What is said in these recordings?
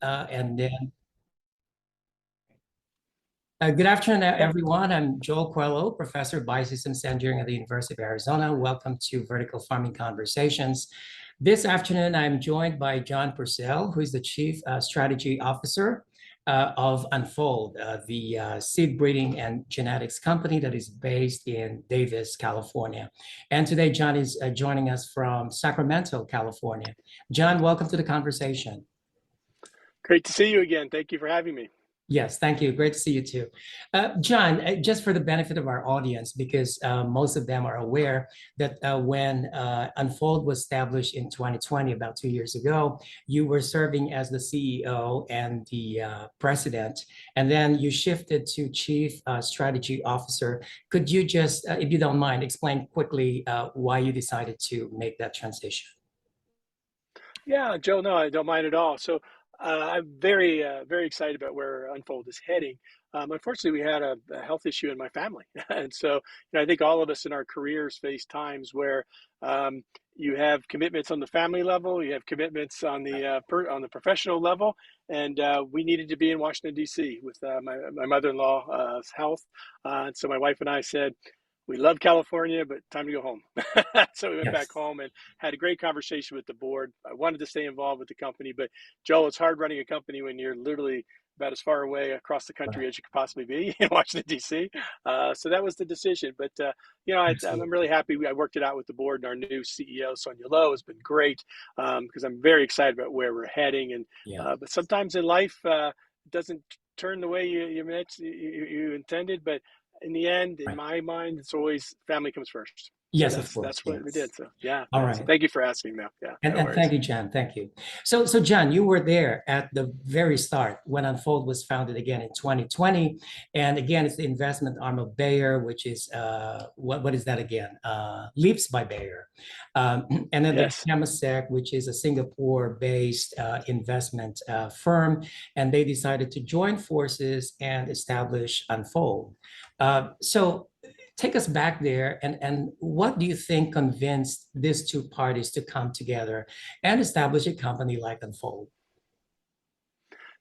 and then good afternoon, everyone. I'm Joel Cuello, Professor of Biosystems Engineering at the University of Arizona. Welcome to Vertical Farming Conversations. This afternoon, I'm joined by John Purcell, who is the Chief Strategy Officer of Unfold, the seed breeding and genetics company that is based in Davis, California. And today, John is joining us from Sacramento, California. John, welcome to the conversation. Great to see you again. Thank you for having me. Yes, thank you. Great to see you too. John, just for the benefit of our audience, because most of them are aware that when Unfold was established in 2020, about 2 years ago, you were serving as the CEO and the president, and then you shifted to Chief Strategy Officer. Could you just, if you don't mind, explain quickly why you decided to make that transition? Yeah, Joe, no, I don't mind at all. So I'm very excited about where Unfold is heading. Unfortunately, we had a health issue in my family, and so I think all of us in our careers face times where you have commitments on the family level, you have commitments on the professional level, and we needed to be in Washington D.C. with my mother-in-law's health. And so my wife and I said, we love California, but time to go home. So we went back home and had a great conversation with the board. I wanted to stay involved with the company, but Joel, it's hard running a company when you're literally about as far away across the country as you could possibly be in Washington, D.C. So that was the decision. But, I'm really happy. I worked it out with the board, and our new CEO, Sonia Lowe, has been great because I'm very excited about where we're heading. And but sometimes in life, it doesn't turn the way you intended, but in the end, in my mind, it's always family comes first. Yes, so of course. that's what we did. So yeah. All right. So thank you for asking though. Yeah. And thank you, John. Thank you. So John, you were there at the very start when Unfold was founded again in 2020. And again, it's the investment arm of Bayer, which is, what is that again? Leaps by Bayer. And then there's Temasek, which is a Singapore-based investment firm. And they decided to join forces and establish Unfold. So take us back there, and what do you think convinced these two parties to come together and establish a company like Unfold?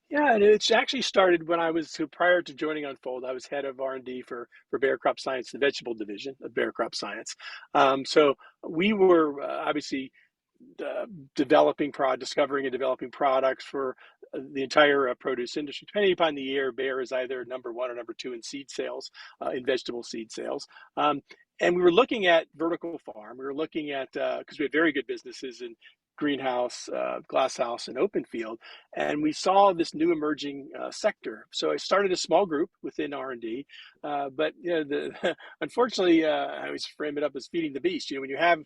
Yeah, and it's actually started when prior to joining Unfold, I was head of R&D for Bayer Crop Science, the vegetable division of Bayer Crop Science. So we were obviously discovering and developing products for the entire produce industry. Depending upon the year, Bayer is either number one or number two in seed sales, in vegetable seed sales. And we were looking at vertical farm. We were looking at, because we had very good businesses in greenhouse, glasshouse, and open field. And we saw this new emerging sector. So I started a small group within R&D. But unfortunately, I always frame it up as feeding the beast. When you have,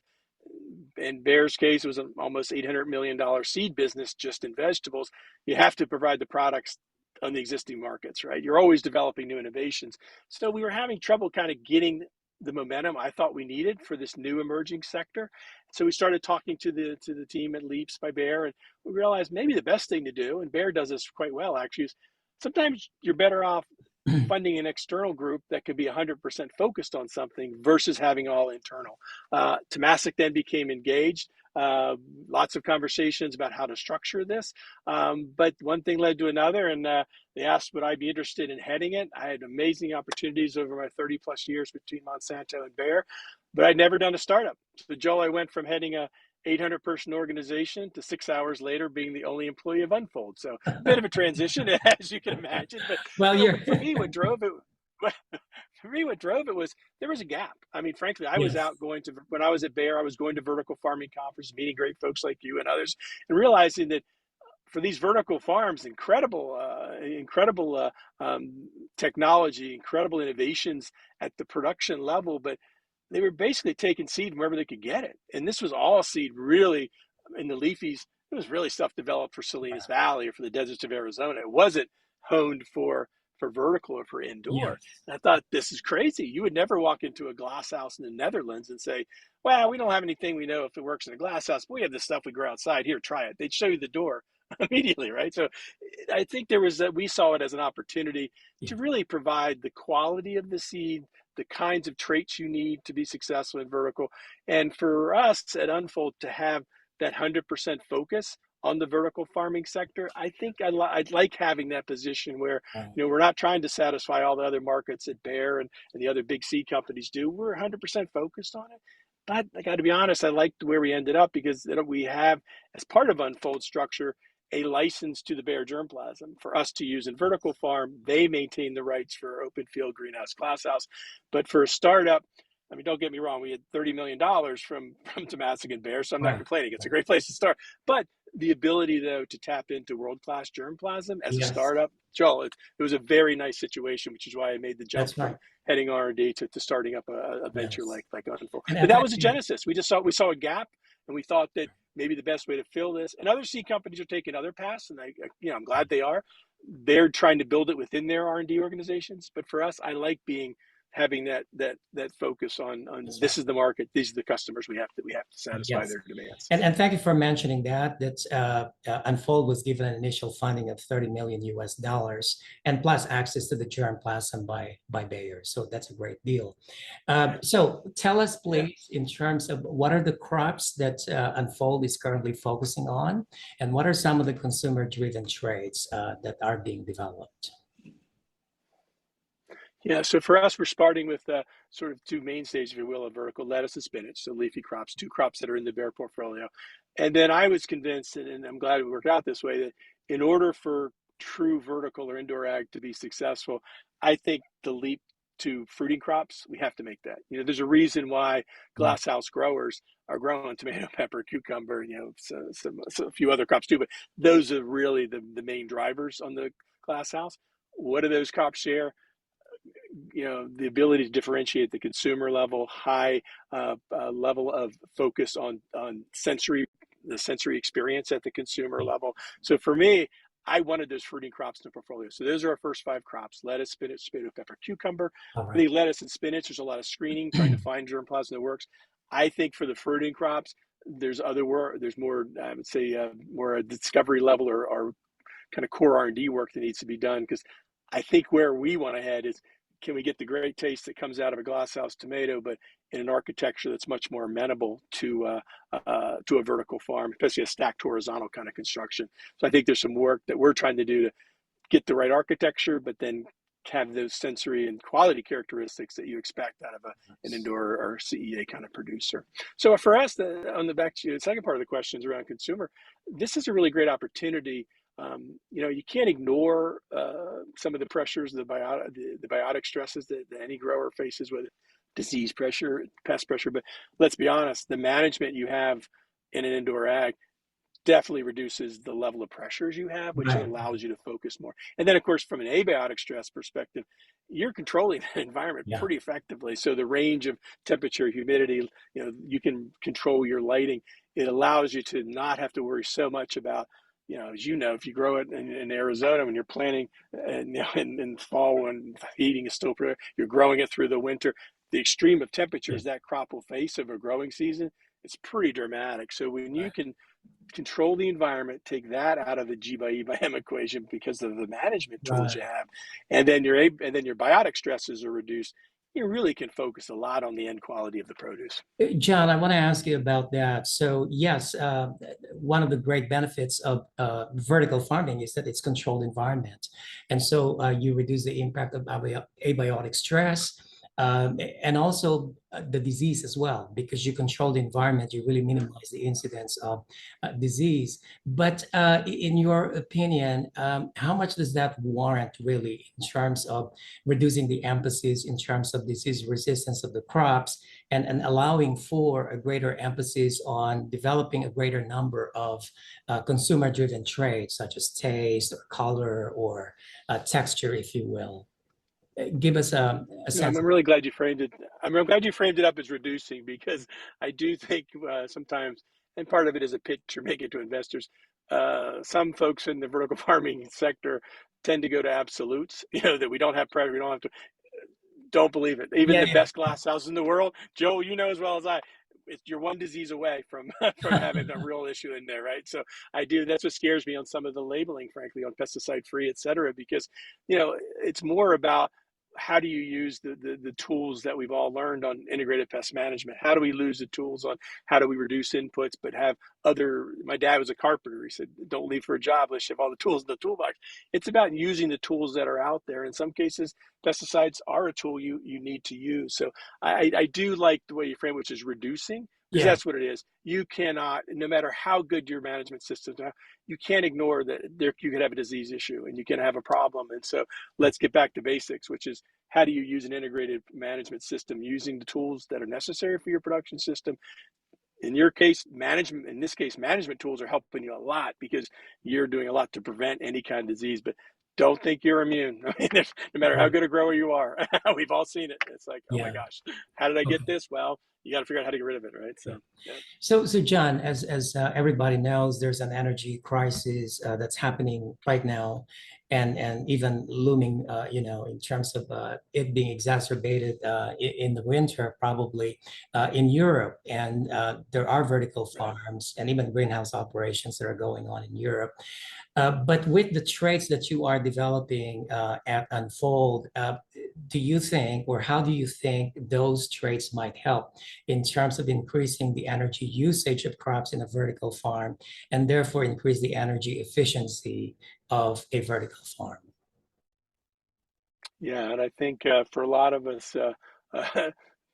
in Bayer's case, it was an almost $800 million seed business just in vegetables. You have to provide the products on the existing markets, right? You're always developing new innovations. So we were having trouble kind of getting the momentum I thought we needed for this new emerging sector. So we started talking to the team at Leaps by Bayer, and we realized maybe the best thing to do, and Bayer does this quite well actually, is sometimes you're better off funding an external group that could be 100% focused on something versus having all internal. Temasek then became engaged. Lots of conversations about how to structure this. But one thing led to another, and they asked would I be interested in heading it. I had amazing opportunities over my 30 plus years between Monsanto and Bayer, but I'd never done a startup. So Joel, I went from heading a 800-person organization to 6 hours later being the only employee of Unfold. So a bit of a transition, as you can imagine. But for me, what drove it was there was a gap. I mean, frankly, I was out when I was at Bayer, I was going to vertical farming conferences, meeting great folks like you and others, and realizing that for these vertical farms, incredible technology, incredible innovations at the production level, but they were basically taking seed wherever they could get it. And this was all seed really in the leafies. It was really stuff developed for Salinas Valley or for the deserts of Arizona. It wasn't honed for vertical or for indoor. And I thought, this is crazy. You would never walk into a glass house in the Netherlands and say, well, we don't have anything we know if it works in a glass house, but we have this stuff we grow outside. Here, try it. They'd show you the door immediately, right? So I think we saw it as an opportunity to really provide the quality of the seed, the kinds of traits you need to be successful in vertical. And for us at Unfold to have that 100% focus on the vertical farming sector. I think I'd like having that position where, Right. we're not trying to satisfy all the other markets that Bayer and the other big seed companies do. We're 100% focused on it. But I got to be honest, I liked where we ended up because we have, as part of Unfold structure, a license to the Bayer germplasm for us to use in vertical farm. They maintain the rights for open field, greenhouse, glasshouse. But for a startup, I mean, don't get me wrong, we had $30 million from Tomasic and Bayer, so I'm not Right. complaining. It's a great place to start. But the ability, though, to tap into world-class germplasm as a Yes, startup, Joel, it was a very nice situation, which is why I made the jump that's right. from heading R&D to starting up a venture Yes. like Unfold. And But in that fact, was a yeah. genesis. We saw a gap, and we thought that maybe the best way to fill this, and other seed companies are taking other paths, and I'm glad they are. They're trying to build it within their R&D organizations, but for us, I like having that focus on That's right. this is the market, these are the customers we have to satisfy Yes. their demands. And thank you for mentioning that. Unfold was given an initial funding of 30 million US dollars and plus access to the germplasm by Bayer. So that's a great deal. So tell us, Yeah. please, in terms of what are the crops that Unfold is currently focusing on, and what are some of the consumer-driven traits that are being developed? Yeah, so for us, we're starting with sort of two mainstays, if you will, of vertical lettuce and spinach, so leafy crops, two crops that are in the Bayer portfolio. And then I was convinced, and I'm glad it worked out this way, that in order for true vertical or indoor ag to be successful, I think the leap to fruiting crops, we have to make that. There's a reason why Right. glasshouse growers are growing tomato, pepper, cucumber, so a few other crops too, but those are really the main drivers on the glasshouse. What do those crops share? The ability to differentiate the consumer level, high level of focus on the sensory experience at the consumer level. So for me, I wanted those fruiting crops in the portfolio. So those are our first five crops: lettuce, spinach, tomato, pepper, cucumber. All I right. think lettuce and spinach, there's a lot of screening, trying to find germplasm that works. I think for the fruiting crops, there's other work. There's more, I would say, more a discovery level or kind of core R&D work that needs to be done, because I think where we want to head is, can we get the great taste that comes out of a glasshouse tomato, but in an architecture that's much more amenable to a vertical farm, especially a stacked horizontal kind of construction. So I think there's some work that we're trying to do to get the right architecture, but then have those sensory and quality characteristics that you expect out of an indoor or CEA kind of producer. So for us, on the back to the second part of the questions around consumer, this is a really great opportunity. You can't ignore some of the pressures, the biotic stresses that any grower faces with disease pressure, pest pressure. But let's be honest, the management you have in an indoor ag definitely reduces the level of pressures you have, which Right. allows you to focus more. And then, of course, from an abiotic stress perspective, you're controlling the environment Yeah. pretty effectively. So the range of temperature, humidity, you can control your lighting. It allows you to not have to worry so much about, as if you grow it in Arizona when you're planting, and in fall when heating is still, you're growing it through the winter. The extreme of Yeah. temperatures that crop will face over a growing season, it's pretty dramatic. So when you Right. can control the environment, take that out of the G by E by M equation because of the management tools you Right. have, and then your biotic stresses are reduced. You really can focus a lot on the end quality of the produce. John, I want to ask you about that. So, yes, one of the great benefits of vertical farming is that it's controlled environment. And so you reduce the impact of abiotic stress, and also the disease as well, because you control the environment, you really minimize the incidence of disease. But in your opinion, how much does that warrant really in terms of reducing the emphasis in terms of disease resistance of the crops? And allowing for a greater emphasis on developing a greater number of consumer-driven traits such as taste or color or texture, if you will. Give us a No, I'm sense of really glad you framed it. I'm glad you framed it up as reducing, because I do think sometimes, and part of it is a pitch or make it to investors. Some folks in the vertical farming sector tend to go to absolutes. That we don't have pressure, we don't have to. Don't believe it. Even yeah, the best glass house in the world, Joe, as well as I, you're one disease away from from having a real issue in there, right? So I do. That's what scares me on some of the labeling, frankly, on pesticide free, et cetera, because it's more about how do you use the tools that we've all learned on integrated pest management? How do we lose the tools on how do we reduce inputs, but have other, my dad was a carpenter. He said, don't leave for a job unless you have all the tools in the toolbox. It's about using the tools that are out there. In some cases, pesticides are a tool you need to use. So I do like the way you frame it, which is reducing, because Yeah, that's what it is. You cannot, no matter how good your management systems are, you can't ignore that you could have a disease issue and you can have a problem. And so let's get back to basics, which is how do you use an integrated management system using the tools that are necessary for your production system. In your case, management, in this case, management tools are helping you a lot because you're doing a lot to prevent any kind of disease, but don't think you're immune. I mean, no matter how right. good a grower you are, we've all seen it. It's like, oh my Yeah. gosh, how did I get Okay. this? Well, you got to figure out how to get rid of it, right? Yeah. So, yeah. So John, as everybody knows, there's an energy crisis that's happening right now, and even looming, in terms of it being exacerbated in the winter, probably in Europe. And there are vertical Right. farms and even greenhouse operations that are going on in Europe. But with the traits that you are developing at Unfold, do you think, or how do you think those traits might help in terms of increasing the energy usage of crops in a vertical farm and therefore increase the energy efficiency of a vertical farm? Yeah, and I think for a lot of us, uh,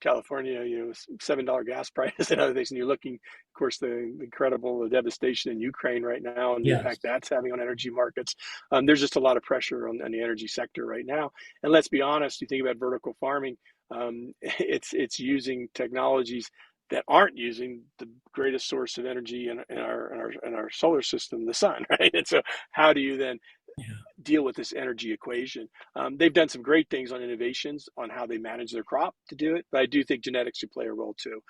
California, $7 gas prices and other things, and you're looking, of course, the incredible devastation in Ukraine right now and the Yes. impact that's having on energy markets. There's just a lot of pressure on the energy sector right now. And let's be honest, you think about vertical farming, it's using technologies that aren't using the greatest source of energy in our solar system, the sun, right? And so, how do you then Yeah. deal with this energy equation? They've done some great things on innovations on how they manage their crop to do it, but I do think genetics should play a role too.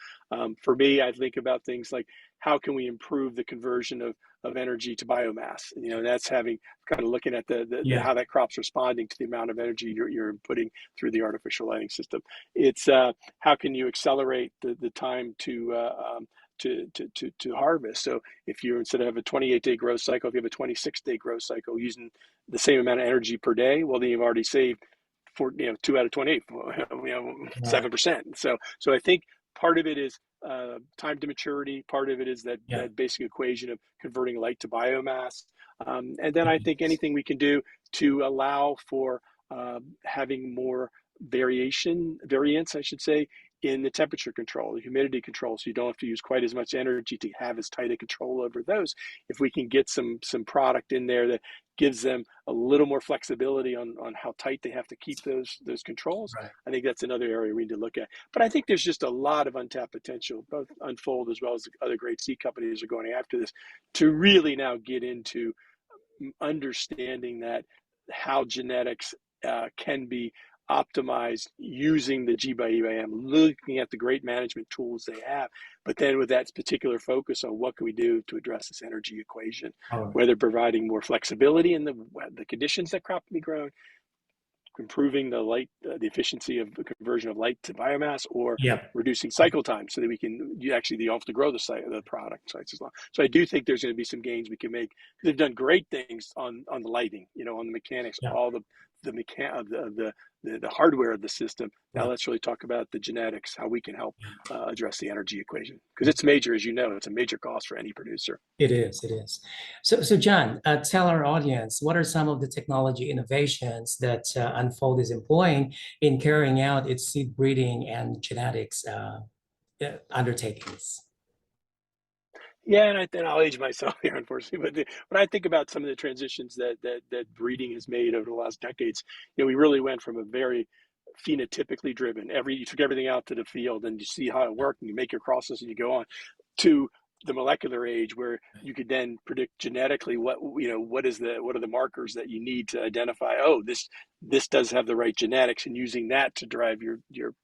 For me, I think about things like how can we improve the conversion of energy to biomass? And that's having kind of looking at the Yeah. how that crop's responding to the amount of energy you're inputting through the artificial lighting system. It's how can you accelerate the time to harvest. So if you instead of have a 28-day growth cycle, if you have a 26-day growth cycle using the same amount of energy per day, well, then you've already saved 2 out of 28, Right. 7%. So I think part of it is time to maturity. Part of it is Yeah. that basic equation of converting light to biomass. And then I think Yes. anything we can do to allow for having more variance, I should say, in the temperature control, the humidity control, so you don't have to use quite as much energy to have as tight a control over those. If we can get some product in there that gives them a little more flexibility on how tight they have to keep those controls, Right. I think that's another area we need to look at. But I think there's just a lot of untapped potential, both Unfold as well as the other great seed companies are going after this, to really now get into understanding that how genetics can be optimized using the G by E by M, looking at the great management tools they have, but then with that particular focus on what can we do to address this energy equation, All right. whether providing more flexibility in the conditions that crop can be grown, improving the efficiency of the conversion of light to biomass, or Yeah. reducing cycle time so that you don't have to grow the product sites as long. So I do think there's going to be some gains we can make because they've done great things on the lighting, on the mechanics, Yeah. all the hardware of the system. Now Right. let's really talk about the genetics, how we can help Yeah. address the energy equation because it's major, as you know, it's a major cost for any producer. It is. It is. So John, tell our audience what are some of the technology innovations that Unfold is employing in carrying out its seed breeding and genetics undertakings. Yeah, and then I'll age myself here, unfortunately. But when I think about some of the transitions that breeding has made over the last decades, we really went from a very phenotypically driven. You took everything out to the field and you see how it worked, and you make your crosses and you go on to the molecular age where you could then predict genetically what are the markers that you need to identify. Oh, this does have the right genetics, and using that to drive your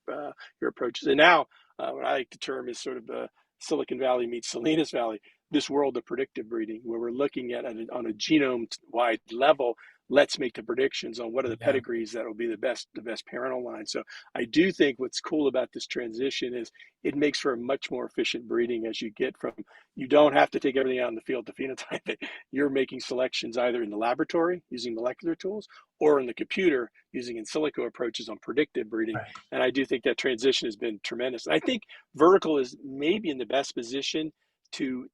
approaches. And now, what I like to term is sort of Silicon Valley meets Salinas Valley. this world of predictive breeding, where we're looking at it on a genome-wide level. Let's make the predictions on what are the Yeah, pedigrees that will be the best parental line. So I do think what's cool about this transition is it makes for a much more efficient breeding as you get from, you don't have to take everything out in the field to phenotype it. You're making selections either in the laboratory using molecular tools or in the computer using in silico approaches on predictive breeding. right. And I do think that transition has been tremendous. And I think vertical is maybe in the best position to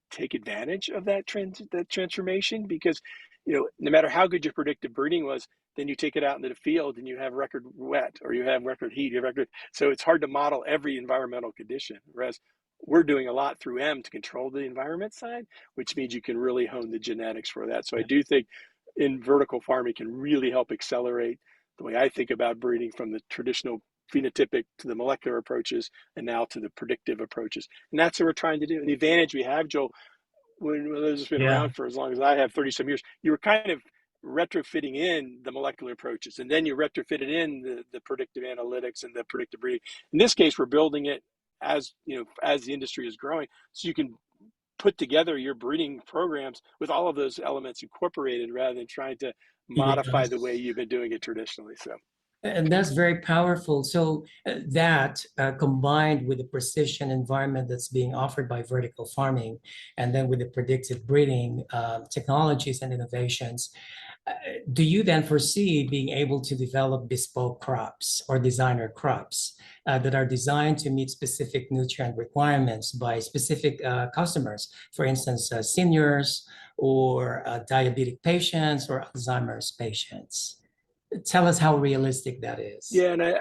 take advantage of that transformation, because no matter how good your predictive breeding was, then you take it out into the field and you have record wet, or you have record heat, you have record, so it's hard to model every environmental condition, whereas we're doing a lot through to control the environment side, which means you can really hone the genetics for that. So I do think in vertical farming can really help accelerate the way I think about breeding, from the traditional phenotypic to the molecular approaches, and now to the predictive approaches. And that's what we're trying to do. And the advantage we have, Joel, when those have been Yeah, around for as long as I have, 30 some years, you were kind of retrofitting in the molecular approaches, and then you retrofitted in the predictive analytics and the predictive breeding. In this case, we're building it as the industry is growing, so you can put together your breeding programs with all of those elements incorporated, rather than trying to modify the way yes. you've been doing it traditionally. So And that's very powerful. So that combined with the precision environment that's being offered by vertical farming, and then with the predictive breeding technologies and innovations, uh, do you then foresee being able to develop bespoke crops or designer crops that are designed to meet specific nutrient requirements by specific customers, for instance, seniors or diabetic patients or Alzheimer's patients? Tell us how realistic that is. yeah, and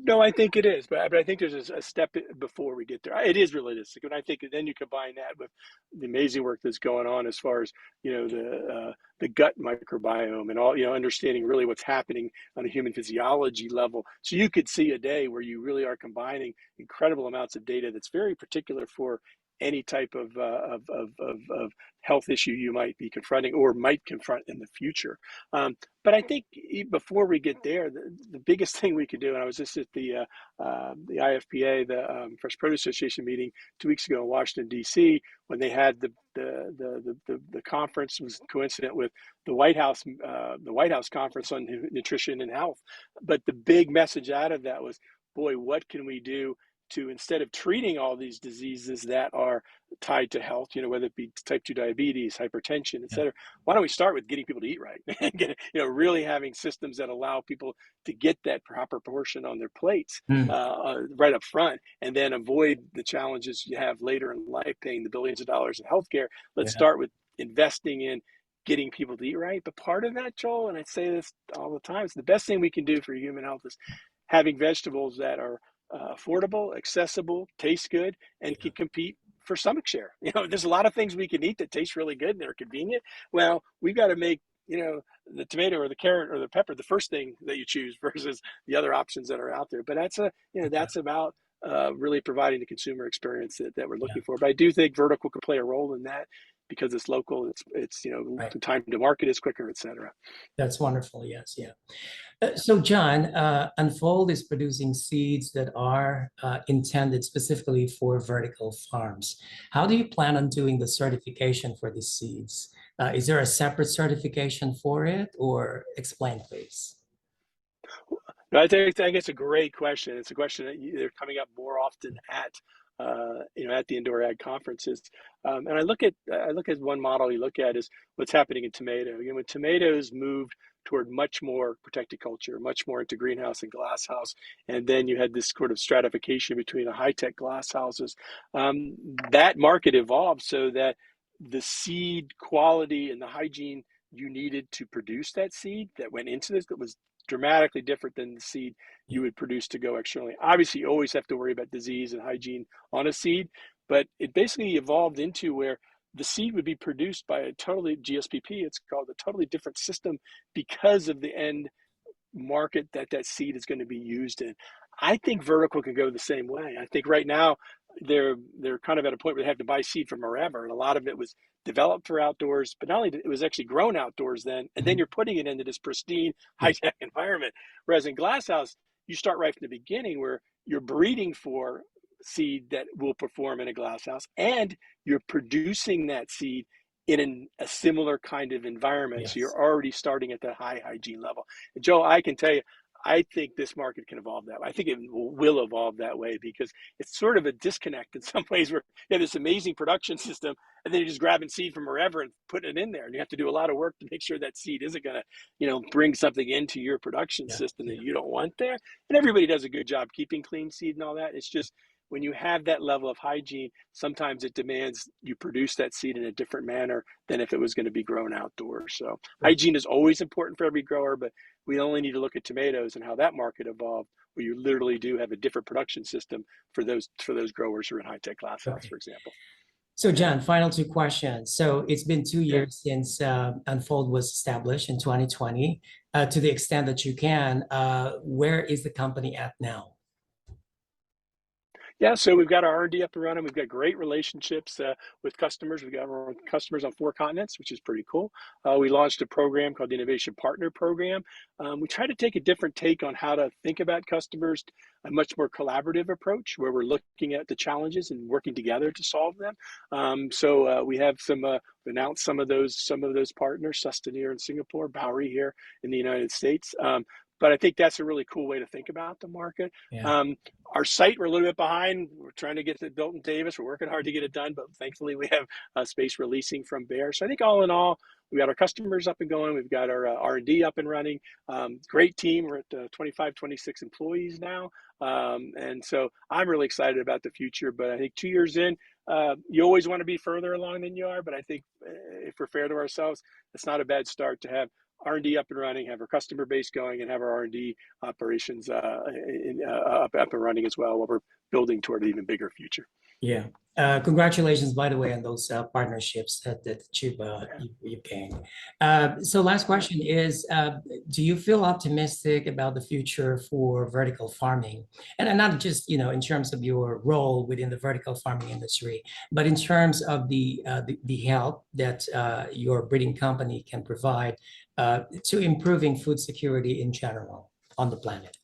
no, I think it is, but I think there's a step before we get there. It is realistic, and I think then you combine that with the amazing work that's going on as far as the gut microbiome and all, understanding really what's happening on a human physiology level. So you could see a day where you really are combining incredible amounts of data that's very particular for any type of health issue you might be confronting or might confront in the future. But I think before we get there, the biggest thing we could do, and I was just at the IFPA, the Fresh Produce Association meeting 2 weeks ago in Washington D.C., when they had the conference was coincident with the White House conference on nutrition and health. But the big message out of that was, boy, what can we do to, instead of treating all these diseases that are tied to health, whether it be type 2 diabetes, hypertension, et Yeah. cetera, why don't we start with getting people to eat right? Get, really having systems that allow people to get that proper portion on their plates Mm, right up front, and then avoid the challenges you have later in life, paying the billions of dollars in healthcare. Let's yeah, start with investing in getting people to eat right. But part of that, Joel, and I say this all the time, it's the best thing we can do for human health is having vegetables that are affordable, accessible, taste good, and yeah, can compete for stomach share. There's a lot of things we can eat that taste really good and they're convenient. Well, we've got to make the tomato or the carrot or the pepper the first thing that you choose versus the other options that are out there. But that's about really providing the consumer experience that we're yeah, looking for. But I do think vertical could play a role in that, because it's local. It's right. the time to market is quicker, et cetera. That's wonderful. Yes, yeah. So, John, Unfold is producing seeds that are intended specifically for vertical farms. How do you plan on doing the certification for these seeds? Is there a separate certification for it, or explain, please? No, I think it's a great question. It's a question that they're coming up more often at the indoor ag conferences. And I look at one model you look at is what's happening in tomato. When tomatoes moved toward much more protected culture, much more into greenhouse and glass house, and then you had this sort of stratification between the high tech glass houses. Um, that market evolved so that the seed quality and the hygiene you needed to produce that seed that went into this, that was dramatically different than the seed Yeah, you would produce to go externally. Obviously, you always have to worry about disease and hygiene on a seed, but it basically evolved into where the seed would be produced by a totally GSPP. It's called a totally different system because of the end market that seed is going to be used in. I think vertical can go the same way. I think right now they're kind of at a point where they have to buy seed from wherever, and a lot of it was developed for outdoors, but not only it was actually grown outdoors then, and then mhm, you're putting it into this pristine high yeah, tech environment. Whereas in glasshouse, you start right from the beginning where you're breeding for seed that will perform in a glass house, and you're producing that seed in a similar kind of environment. So Yes. you're already starting at that high hygiene level. And Joe, I can tell you, I think this market can evolve that way. I think it will evolve that way because it's sort of a disconnect in some ways where you have this amazing production system and then you're just grabbing seed from wherever and putting it in there. And you have to do a lot of work to make sure that seed isn't going to, bring something into your production Yeah. system Yeah. that you don't want there. And everybody does a good job keeping clean seed and all that. It's just when you have that level of hygiene, sometimes it demands you produce that seed in a different manner than if it was going to be grown outdoors. So Right. hygiene is always important for every grower, but we only need to look at tomatoes and how that market evolved, where you literally do have a different production system for those growers who are in high-tech glasshouse, Okay. for example. So, Yeah, John, final two questions. So, it's been two yeah. years since Unfold was established in 2020. To the extent that you can, where is the company at now? Yeah, so we've got our R&D up and running. We've got great relationships with customers. We've got our customers on 4 continents, which is pretty cool. We launched a program called the Innovation Partner Program. We try to take a different take on how to think about customers, a much more collaborative approach where we're looking at the challenges and working together to solve them. So we have announced some of those partners, Sustaneer in Singapore, Bowery here in the United States. But I think that's a really cool way to think about the market. Yeah. Um, our site, we're a little bit behind. We're trying to get it built in Davis. We're working hard to get it done, but thankfully we have space releasing from Bayer. So I think all in all, we've got our customers up and going. We've got our R&D up and running. Great team. We're at 25, 26 employees now. And so I'm really excited about the future. But I think 2 years in, you always want to be further along than you are. But I think if we're fair to ourselves, it's not a bad start to have R&D up and running, have our customer base going, and have our R&D operations up and running as well while we're building toward an even bigger future. Yeah. Congratulations, by the way, on those partnerships that you've gained. So last question is, do you feel optimistic about the future for vertical farming? And not just, in terms of your role within the vertical farming industry, but in terms of the help that your breeding company can provide to improving food security in general on the planet.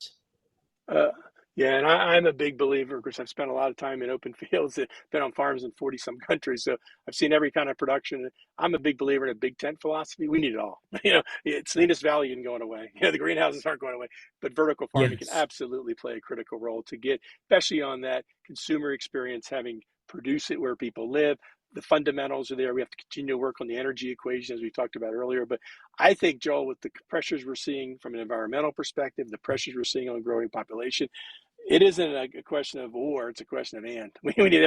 Uh, yeah, and I'm a big believer because I've spent a lot of time in open fields, been on farms in 40 some countries. So I've seen every kind of production. I'm a big believer in a big tent philosophy. We need it all. It's Salinas Valley isn't going away. The greenhouses aren't going away, but vertical farming can Yes. absolutely play a critical role to get, especially on that consumer experience, having produce it where people live. The fundamentals are there. We have to continue to work on the energy equation, as we talked about earlier. But I think, Joel, with the pressures we're seeing from an environmental perspective, the pressures we're seeing on growing population, it isn't a question of or, it's a question of and. We need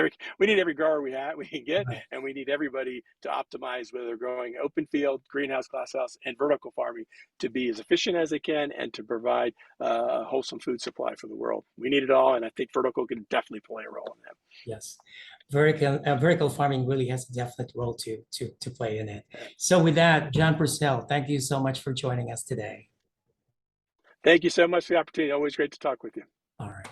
every grower we can get, Right. and we need everybody to optimize whether they're growing open field, greenhouse, glasshouse, and vertical farming to be as efficient as they can and to provide a wholesome food supply for the world. We need it all, and I think vertical can definitely play a role in that. Yes. Vertical farming really has a definite role to play in it. So with that, John Purcell, thank you so much for joining us today. Thank you so much for the opportunity. Always great to talk with you. All right.